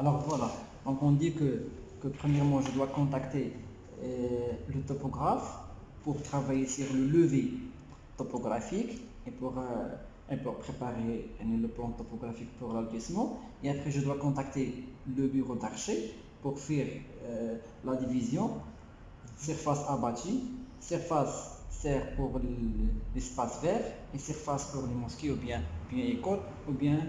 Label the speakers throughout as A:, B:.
A: Alors voilà, donc on dit que premièrement je dois contacter le topographe pour travailler sur le levé topographique et pour préparer le plan topographique pour l'altissement. Et après je dois contacter le bureau d'archer pour faire la division surface abattue, surface sert pour l'espace vert et surface pour les mosquées ou bien écoles ou bien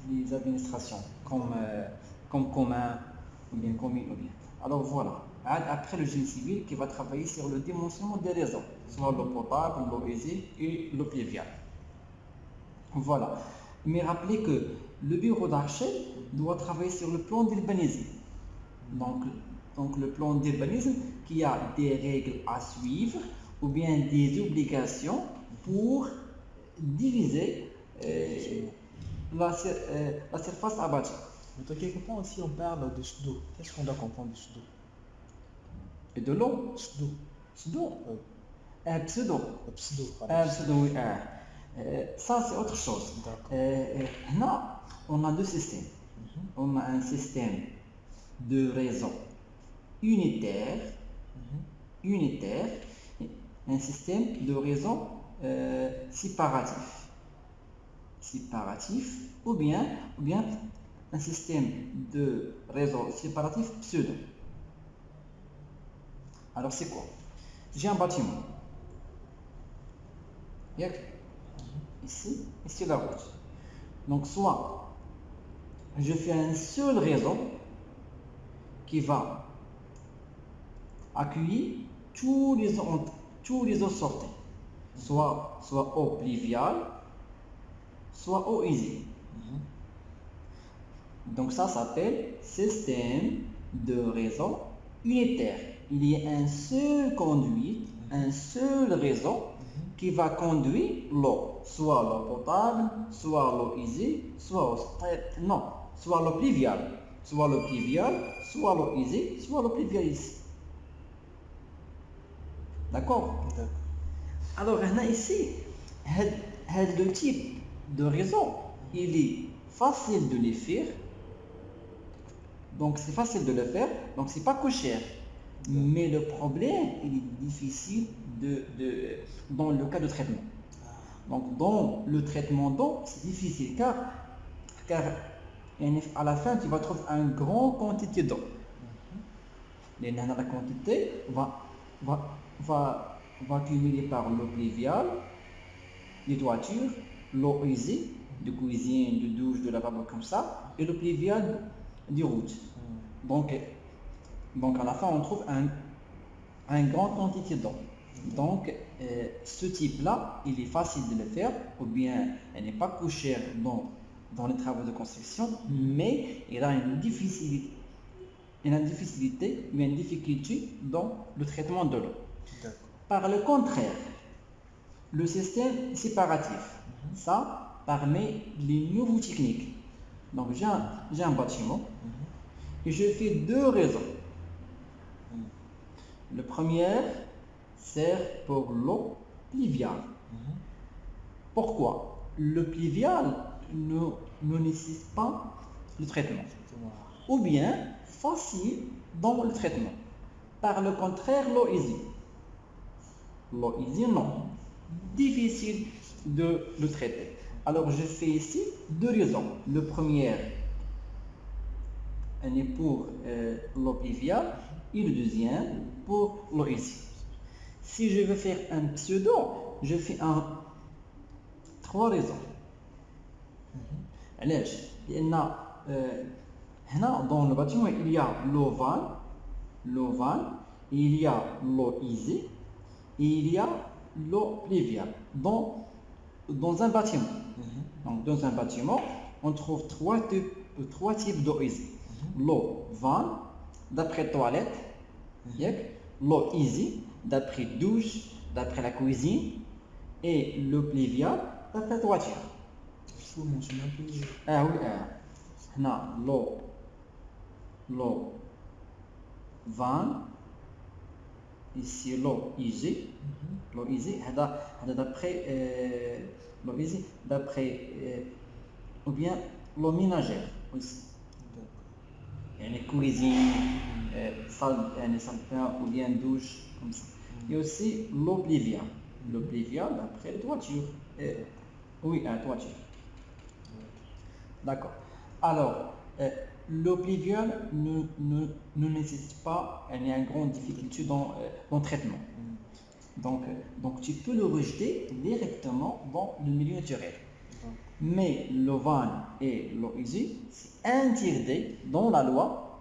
A: les administrations comme commun ou bien commune ou bien. Alors voilà. Après le génie civil qui va travailler sur le dimensionnement des réseaux, soit l'eau potable, l'eau usée et l'eau pluviale. Voilà. Mais rappelez que le bureau d'archer doit travailler sur le plan d'urbanisme. Donc, donc le plan d'urbanisme qui a des règles à suivre ou bien des obligations pour diviser la surface abattue.
B: Mais toi, quelque part aussi, on parle de sudo. Qu'est-ce qu'on doit comprendre de sudo?
A: Et de l'eau,
B: Sudo.
A: pseudo,
B: Pseudo,
A: pseudo, oui. Ça c'est autre chose.
B: D'accord.
A: Là, on a deux systèmes. On a un système de réseau unitaire, unitaire, et un système de réseau séparatif, ou bien un système de réseau séparatif pseudo. Alors c'est quoi? J'ai un bâtiment. Ici la route. Donc soit je fais un seul réseau qui va accueillir tous les eaux sorties, soit eau pluviale, soit eau usée. Donc ça s'appelle système de réseau unitaire. Il y a un seul conduit, un seul réseau qui va conduire l'eau, soit l'eau potable, soit l'eau usée, soit l'eau pluviale, soit l'eau usée, soit l'eau pluviale ici. D'accord? Alors ici, le type de réseau, il est facile de le faire. Donc c'est facile de le faire, donc c'est pas trop cher. Mais le problème, il est difficile dans le cas de traitement. Donc dans le traitement d'eau, c'est difficile car à la fin, tu vas trouver une grande quantité d'eau. Et la quantité va accumuler par l'eau pluviale, les toitures, l'eau usée, de cuisine, de douche, de lavabo comme ça, et l'eau pluviale des routes. Donc à la fin, on trouve une grande quantité d'eau. Donc, ce type-là, il est facile de le faire, ou bien elle n'est pas trop chère dans les travaux de construction, mais il a une difficulté dans le traitement de l'eau. Par le contraire, le système séparatif, ça permet les nouvelles techniques. Donc, j'ai un bâtiment et je fais deux réseaux. Le premier sert pour l'eau pluviale. Pourquoi? Le pluvial ne nécessite pas le traitement. Ou bien facile dans le traitement. Par le contraire, l'eau usée. L'eau usée, non. Difficile de le traiter. Alors je fais ici deux raisons. Le premier est pour l'eau pluviale et le deuxième pour l'eau usée. Si je veux faire un pseudo, je fais trois raisons. Dans le bâtiment, il y a l'eau vanne, il y a l'eau usée et il y a l'eau pluviale dans un bâtiment. Donc, dans un bâtiment, on trouve trois types d'eau usée. L'eau vanne, d'après toilette, l'eau usée, d'après douche, d'après la cuisine, et l'eau pluviale, d'après toiture.
B: Il faut mentionner un peu.
A: Ah oui, l'eau vanne, ici l'eau usée, d'après l'eau usée, d'après ou bien l'eau ménagère aussi.
B: D'accord.
A: يعني cuisine, salle, salle de bain ou bien douche, comme ça. Il y a aussi l'eau pluviale. L'eau pluviale après la toiture. Oui, la toiture. D'accord. Alors, l'eau pluviale ne nécessite pas une grande difficulté dans le traitement. Donc, tu peux le rejeter directement dans le milieu naturel. Mais l'eau vanne et l'eau usée, c'est interdit dans la loi,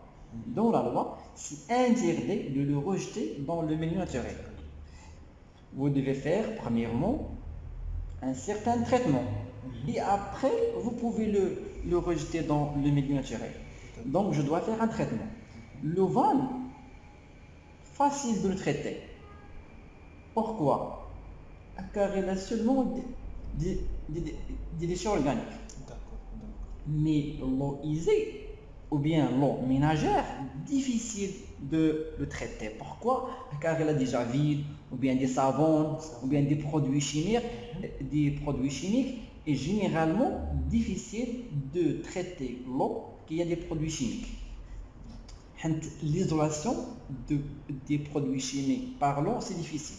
A: c'est interdit de le rejeter dans le milieu naturel. Vous devez faire, premièrement, un certain traitement. Et après, vous pouvez le rejeter dans le milieu naturel. Donc, je dois faire un traitement. L'eau vanne, facile de le traiter. Pourquoi? Car elle a seulement des déchets organiques. Mais l'eau usée ou bien l'eau ménagère, difficile de le traiter. Pourquoi? Car elle a déjà vide, ou bien des savons, ou bien des produits chimiques, et généralement difficile de traiter l'eau qui a des produits chimiques. L'isolation des produits chimiques par l'eau, c'est difficile.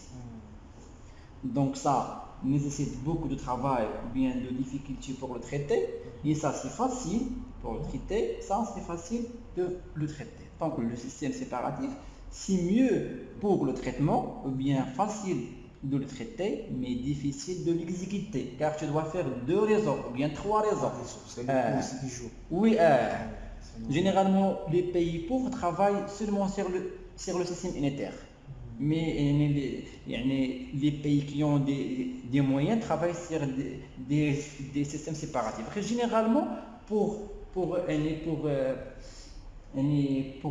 A: Donc ça nécessite beaucoup de travail ou bien de difficultés pour le traiter. Et ça, c'est facile pour le traiter. Ça, c'est facile de le traiter. Donc le système séparatif, c'est mieux pour le traitement, ou bien facile de le traiter, mais difficile de l'exécuter. Car tu dois faire 2 réseaux, ou bien 3 réseaux. Oui, généralement, les pays pauvres travaillent seulement sur le système unitaire. Mais les pays qui ont des moyens travaillent sur des systèmes séparatifs. Après, généralement, pour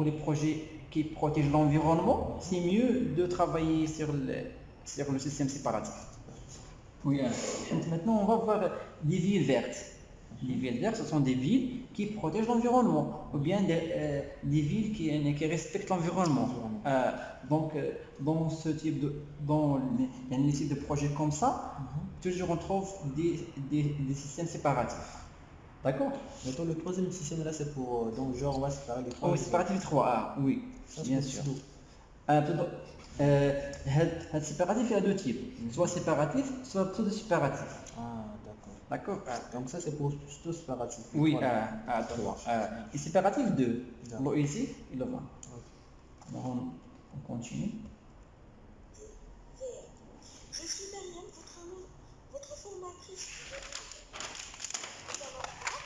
A: les projets qui protègent l'environnement, c'est mieux de travailler sur le système séparatif. Oui, maintenant, on va voir des villes vertes. Les villes vertes, ce sont des villes qui protègent l'environnement, ou bien des villes qui respectent l'environnement. Donc, dans les types de projets comme ça, toujours on trouve des systèmes séparatifs. D'accord?
B: Maintenant, le troisième système là, c'est pour. Donc, genre, on va séparer les trois.
A: Oui, séparatif 3A, oui,
B: Ça,
A: bien
B: c'est
A: sûr.
B: pseudo.
A: Le séparatif, il y a 2 types, soit séparatif, soit pseudo-séparatif.
B: Ah, d'accord.
A: D'accord?
B: Donc, ça, c'est pour pseudo séparatif.
A: Oui,
B: Voilà.
A: 3. Et séparatif 2,
B: D'accord.
A: l'eau ici et le vin.
B: Ok.
A: Alors, on continue.
C: Je suis Mariam, votre formatrice. Nous allons voir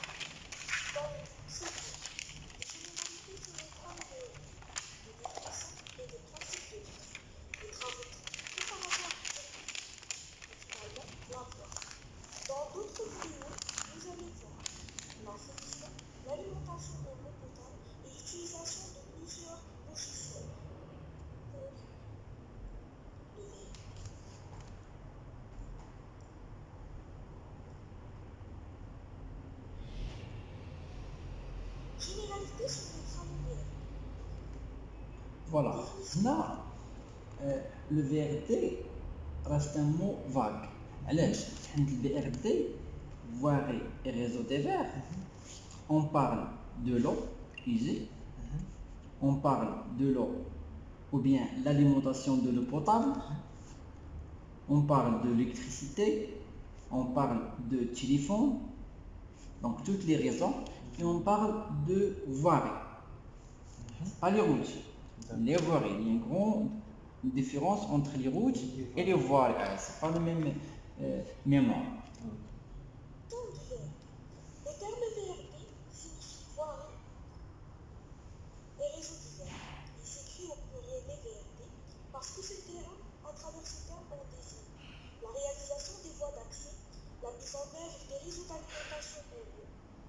C: dans ce cours des généralités sur les formes de définition et de principes de vie, des travaux préparatoires et finalement l'emploi. Dans d'autres vidéos, vous allez voir l'assainissement, l'alimentation en eau potable et l'utilisation de plusieurs logiciels pour le verre. Généralité sur les travaux verts.
A: Voilà. Là, le VRD reste un mot vague. علاش؟ حيت le VRD, voirie et réseau des verts, on parle de l'eau usée, on parle de l'eau ou bien l'alimentation de l'eau potable, on parle de l'électricité, on parle de téléphone, donc toutes les raisons, et on parle de voirie. Pas les routes. Les voiries, il y a une grande différence entre les routes et les voiries. C'est pas le même nom.
C: Temps d'hiver. Le terme VRD signifie voirie et réseau d'hiver. Il s'écrit au pluriel des VRD parce que ces terrains, à travers ce terme, on désigne la réalisation des voies d'accès, la mise en œuvre des réseaux d'alimentation en eau,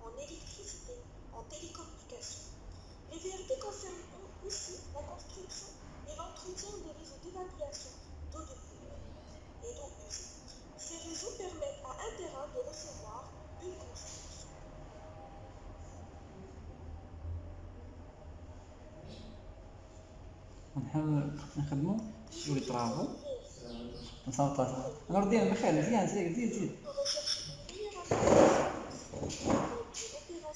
C: en électricité, en télécommunication. Les VRD concernent aussi la construction et l'entretien des réseaux d'évacuation d'eau de pluie et d'eau usée. Ces réseaux permettent à un terrain de recevoir une construction.
A: نخدمو sur les travaux. نرديها بخير مزيان زيد.
C: Pour rechercher une meilleure application de l'objet opérationnel